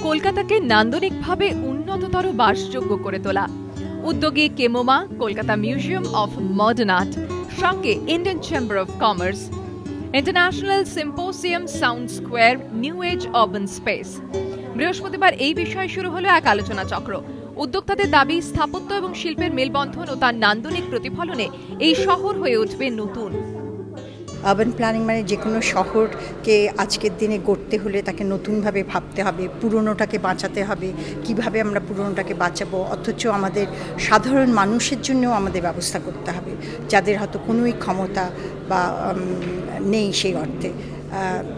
কলকাতাকে নান্দনিকভাবে উন্নততর বাসযোগ্য করে তোলা। উদ্যোগী KMOMA, Kolkata Museum of Modern Art, সঙ্গে Indian Chamber of Commerce, international symposium, sound square, new age urban space. বৃহস্পতিবার এই বিষয়ে শুরু হলো এক আলোচনা চক্র। উদ্যোক্তাদের দাবি, স্থাপত্য এবং শিল্পের মেলবন্ধন ও তার নান্দনিক প্রতিফলনে এই শহর হয়ে উঠবে নতুন। আরবান প্ল্যানিং মানে যে কোনো শহরকে আজকের দিনে গড়তে হলে তাকে নতুনভাবে ভাবতে হবে, পুরনোটাকে বাঁচাতে হবে, কিভাবে আমরা পুরনোটাকে বাঁচাবো, অথচ আমাদের সাধারণ মানুষের জন্যও আমাদের ব্যবস্থা করতে হবে, যাদের হয়তো কোনোই ক্ষমতা বা নেই সেই অর্থে।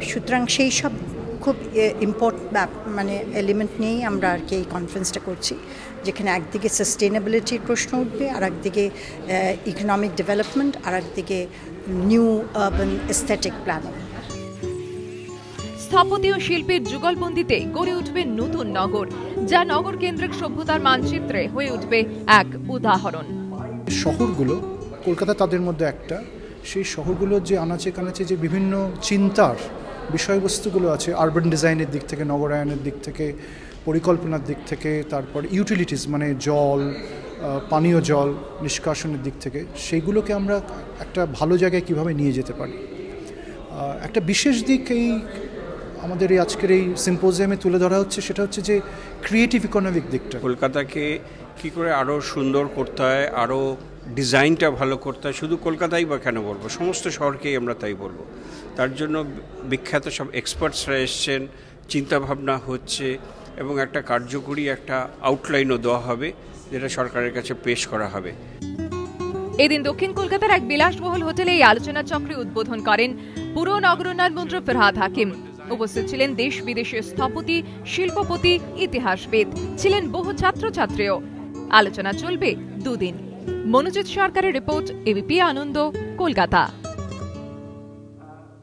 সুতরাং সেই সব খুব মানে এলিমেন্ট নিয়েই আমরা আর কি এই কনফারেন্সটা করছি, যেখানে একদিকে সাস্টেনেবিলিটির প্রশ্ন উঠবে, আর একদিকে ইকোনমিক ডেভেলপমেন্ট, আর একদিকে নিউ আরবান এস্থেটিক প্ল্যানিং। স্থাপত্য ও শিল্পের যুগলবন্দিতে গড়ে উঠবে নতুন নগর, যা নগর কেন্দ্রিক সভ্যতার মানচিত্রে হয়ে উঠবে এক উদাহরণ। শহরগুলো, কলকাতা তাদের মধ্যে একটা, সেই শহরগুলোর যে আনাচে কানাচে যে বিভিন্ন চিন্তার বিষয়বস্তুগুলো আছে, আরবান ডিজাইনের দিক থেকে, নগরায়নের দিক থেকে, পরিকল্পনার দিক থেকে, তারপর ইউটিলিটিস মানে জল, পানীয় জল নিষ্কাশনের দিক থেকে, সেইগুলোকে আমরা একটা ভালো জায়গায় কিভাবে নিয়ে যেতে পারি। একটা বিশেষ দিক এই আমাদের এই আজকের এই সিম্পোজিয়ামে তুলে ধরা হচ্ছে, সেটা হচ্ছে যে ক্রিয়েটিভ ইকোনমিক দিকটা। কলকাতাকে কী করে আরও সুন্দর করতে হয়, আরও ডিজাইনটা ভালো করতে হয়, শুধু কলকাতাই বা কেন বলবো, সমস্ত শহরকেই আমরা তাই বলবো। তার জন্য বিখ্যাত সব এক্সপার্টসরা এসছেন, চিন্তাভাবনা হচ্ছে এবং একটা কার্যকরী একটা আউটলাইনও দেওয়া হবে, যেটা সরকারের কাছে পেশ করা হবে। এদিন দক্ষিণ কলকাতার এক বিলাসবহুল হোটেলে এই আলোচনা চক্রে উদ্বোধন করেন পুর নগরোন্নয়ন মন্ত্রী ফিরহাদ হাকিম। উপস্থিত ছিলেন দেশ বিদেশের স্থপতি, শিল্পপতি, ইতিহাসবিদ, ছিলেন বহু ছাত্রছাত্রীও। আলোচনা চলবে 2 দিন। মনোজিৎ সরকারের রিপোর্ট, এবিপি আনন্দ, কলকাতা।